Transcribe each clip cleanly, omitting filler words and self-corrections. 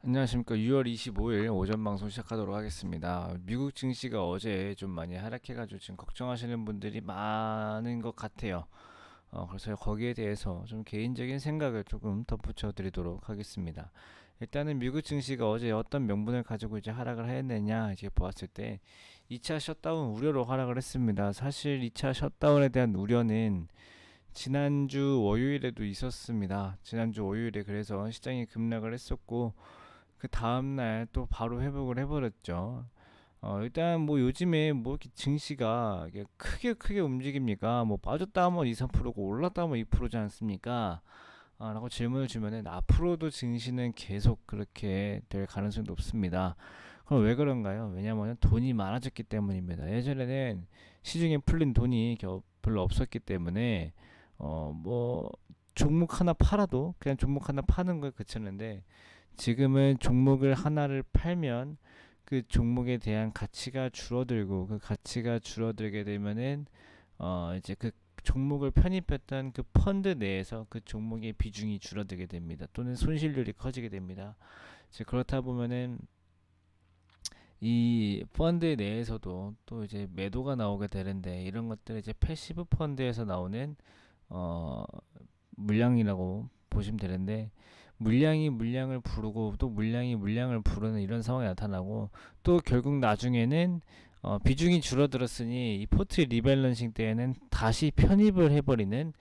안녕하십니까. 6월 25일 오전 방송 시작하도록 하겠습니다. 미국 증시가 어제 좀 많이 하락해가지고 지금 걱정하시는 분들이 많은 것 같아요. 그래서 거기에 대해서 좀 개인적인 생각을 조금 덧붙여 드리도록 하겠습니다. 일단은 미국 증시가 어제 어떤 명분을 가지고 이제 하락을 했느냐 이제 보았을 때 2차 셧다운 우려로 하락을 했습니다. 사실 2차 셧다운에 대한 우려는 지난주 월요일에도 있었습니다. 지난주 월요일에 그래서 시장이 급락을 했었고 그 다음날 또 바로 회복을 해버렸죠. 일단 뭐 요즘에 뭐 이렇게 증시가 이게 크게 움직입니까? 뭐 빠졌다 하면 2, 3%고 올랐다 하면 2%지 않습니까? 라고 질문을 주면은 앞으로도 증시는 계속 그렇게 될 가능성이 높습니다. 그럼 왜 그런가요? 왜냐하면 돈이 많아졌기 때문입니다. 예전에는 시중에 풀린 돈이 별로 없었기 때문에 뭐 종목 하나 팔아도 그냥 종목 하나 파는 거에 그쳤는데 지금은 종목을 하나를 팔면 그 종목에 대한 가치가 줄어들고 그 가치가 줄어들게 되면은 이제 그 종목을 편입했던 그 펀드 내에서 그 종목의 비중이 줄어들게 됩니다. 또는 손실률이 커지게 됩니다. 이제 그렇다 보면은 이 펀드 내에서도 또 이제 매도가 나오게 되는데 이런 것들을 이제 패시브 펀드에서 나오는 어 물량이라고 보시면 되는데 물량이 물량을 부르고 또 물량이 물량을 부르는 이런 상황이 나타나고 또 결국 나중에는 비중이 줄어들었으니 이 포트 리밸런싱 때에는 다시 편입을 해버리는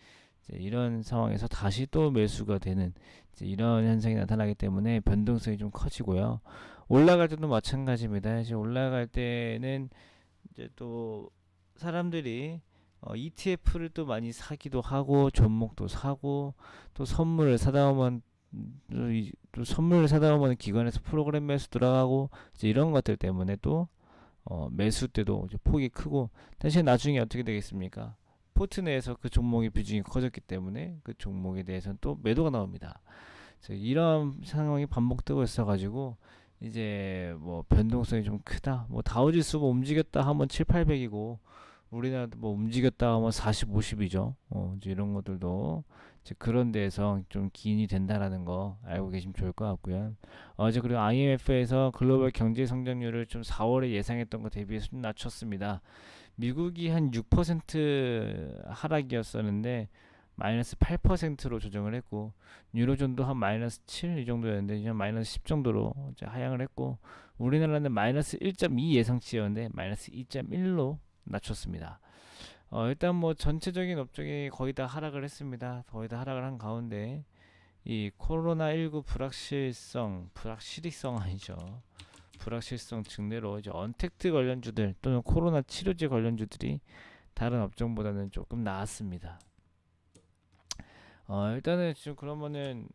이런 상황에서 다시 또 매수가 되는 이런 현상이 나타나기 때문에 변동성이 좀 커지고요. 올라갈 때도 마찬가지입니다. 이제 올라갈 때는 이제 또 사람들이 ETF를 또 많이 사기도 하고 종목도 사고 또 선물을 사다 오면 또 선물을 사다 오면 기관에서 프로그램 매수 들어가고 이제 이런 것들 때문에 또 매수 때도 이제 폭이 크고 대신 나중에 어떻게 되겠습니까? 포트 내에서 그 종목의 비중이 커졌기 때문에 그 종목에 대해서는 또 매도가 나옵니다. 이런 상황이 반복되고 있어가지고 이제 뭐 변동성이 좀 크다. 뭐 다우지수가 움직였다 하면 7, 800이고 우리나라도 뭐 움직였다 하면 40, 50이죠. 이제 이런 것들도 이제 그런 데에서 좀 기인이 된다라는 거 알고 계시면 좋을 것 같고요. 이제 그리고 IMF에서 글로벌 경제 성장률을 좀 4월에 예상했던 것 대비해서 좀 낮췄습니다. 미국이 한 6% 하락이었었는데 마이너스 8%로 조정을 했고 유로존도 한 마이너스 7 이 정도였는데 이제 마이너스 10 정도로 이제 하향을 했고 우리나라는 마이너스 1.2 예상치였는데 마이너스 2.1로 낮췄습니다. 일단 뭐 전체적인 업종이 거의 다 하락을 했습니다. 거의 다 하락을 한 가운데 이 코로나19 불확실성 아니죠. 불확실성 증대로 이제 언택트 관련주들 또는 코로나 치료제 관련주들이 다른 업종보다는 조금 나았습니다. 일단은 지금 그러면은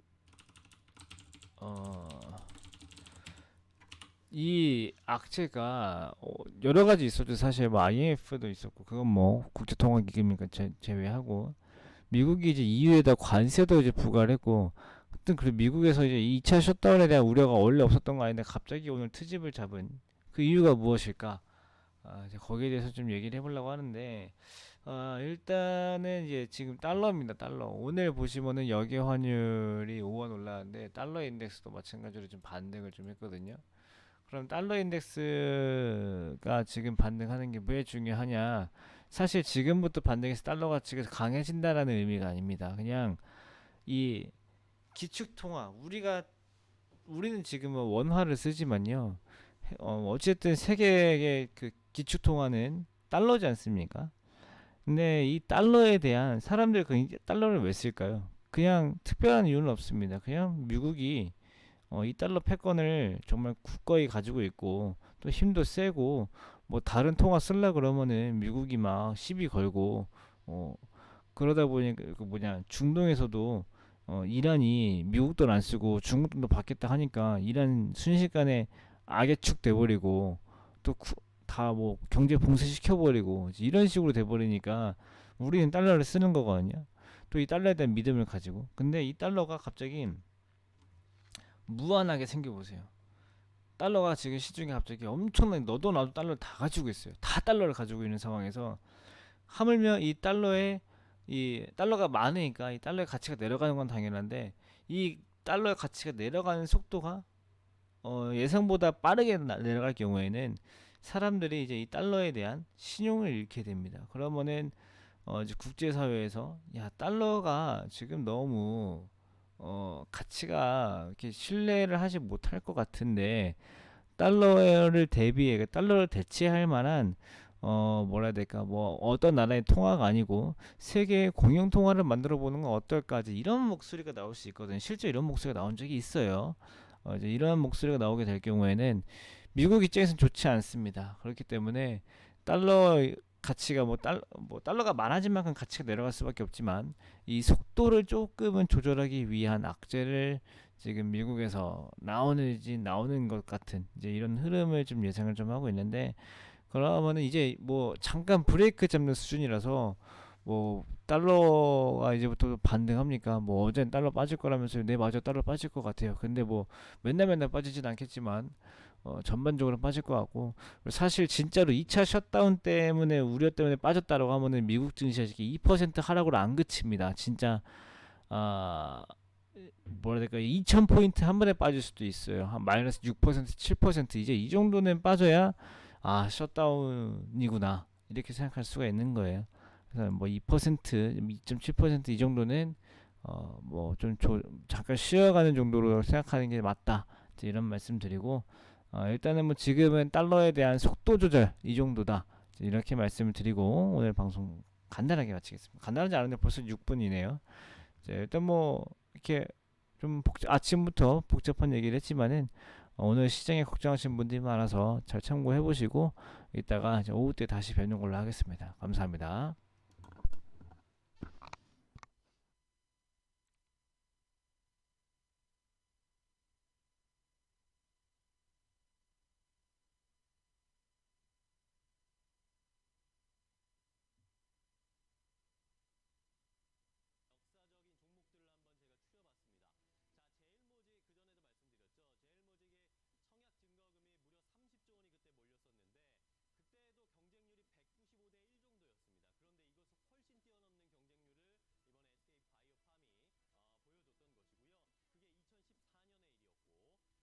어, 이 악재가 여러 가지 있었죠. 사실 뭐 IMF도 있었고 그건 뭐 국제통화기금이니까 제외하고 미국이 이제 EU에다 관세도 이제 부과를 했고 하여튼 그 미국에서 이제 2차 셧다운에 대한 우려가 원래 없었던 거 아닌데 갑자기 오늘 트집을 잡은 그 이유가 무엇일까? 이제 거기에 대해서 좀 얘기를 해보려고 하는데 일단은 이제 지금 달러입니다. 달러. 오늘 보시면은 역외 환율이 5원 올라왔는데 달러 인덱스도 마찬가지로 좀 반등을 좀 했거든요. 그럼 달러 인덱스가 지금 반등하는 게 왜 중요하냐? 사실 지금부터 반등해서 달러 가치가 강해진다라는 의미가 아닙니다. 그냥 이 기축통화 우리는 지금은 원화를 쓰지만요. 어쨌든 세계의 그 기축통화는 달러지 않습니까? 근데 이 달러에 대한 사람들 그 달러를 왜 쓸까요? 그냥 특별한 이유는 없습니다. 그냥 미국이 이 달러 패권을 정말 굳건히 가지고 있고 또 힘도 세고 뭐 다른 통화 쓸라 그러면은 미국이 막 시비 걸고 어 그러다 보니까 그 뭐냐 중동에서도 이란이 미국 돈 안 쓰고 중국 돈도 받겠다 하니까 이란 순식간에 악의 축 돼버리고 또 다 뭐 경제 봉쇄시켜버리고 이런 식으로 돼버리니까 우리는 달러를 쓰는 거거든요. 또 이 달러에 대한 믿음을 가지고 근데 이 달러가 갑자기 무한하게 생겨보세요. 달러가 지금 시중에 갑자기 엄청나게 너도 나도 달러를 다 가지고 있어요. 다 달러를 가지고 있는 상황에서 하물며 이 달러가 많으니까 이 달러의 가치가 내려가는 건 당연한데 이 달러의 가치가 내려가는 속도가 예상보다 빠르게 내려갈 경우에는 사람들이 이제 이 달러에 대한 신용을 잃게 됩니다. 그러면은 이제 국제사회에서 야 달러가 지금 너무 가치가 이렇게 신뢰를 하지 못할 것 같은데 달러를 대비해 달러를 대체할 만한 뭐라 해야 될까 뭐 어떤 나라의 통화가 아니고 세계의 공용 통화를 만들어 보는 건 어떨까 이제 이런 목소리가 나올 수 있거든요. 실제 이런 목소리가 나온 적이 있어요. 이제 이런 목소리가 나오게 될 경우에는 미국 입장에서는 좋지 않습니다. 그렇기 때문에 달러 가치가 뭐 달러가 많아진 만큼 가치가 내려갈 수밖에 없지만 이 속도를 조금은 조절하기 위한 악재를 지금 미국에서 나오는 것 같은 이제 이런 흐름을 좀 예상을 좀 하고 있는데 그러면은 이제 뭐 잠깐 브레이크 잡는 수준이라서 뭐 달러가 이제부터 반등합니까? 뭐 어젠 달러 빠질 거라면서요. 네 맞아 달러 빠질 것 같아요. 근데 뭐 맨날 빠지진 않겠지만 전반적으로 빠질 것 같고 사실 진짜로 2차 셧다운 때문에 우려 때문에 빠졌다라고 하면은 미국 증시가 2% 하락으로 안 그칩니다. 진짜 아 뭐라 해야 될까 2,000포인트 한 번에 빠질 수도 있어요. 한 마이너스 6% 7% 이제 이 정도는 빠져야 아 셧다운이구나 이렇게 생각할 수가 있는 거예요. 그래서 뭐 2% 2.7%이 정도는 뭐 좀 잠깐 쉬어가는 정도로 생각하는 게 맞다 이런 말씀 드리고 일단은 뭐 지금은 달러에 대한 속도 조절 이 정도다 이렇게 말씀을 드리고 오늘 방송 간단하게 마치겠습니다. 간단하지 않은데 벌써 6분이네요. 일단 뭐 이렇게 좀 아침부터 복잡한 얘기를 했지만은 오늘 시장에 걱정하시는 분들이 많아서 잘 참고해 보시고 이따가 이제 오후 때 다시 뵙는 걸로 하겠습니다. 감사합니다.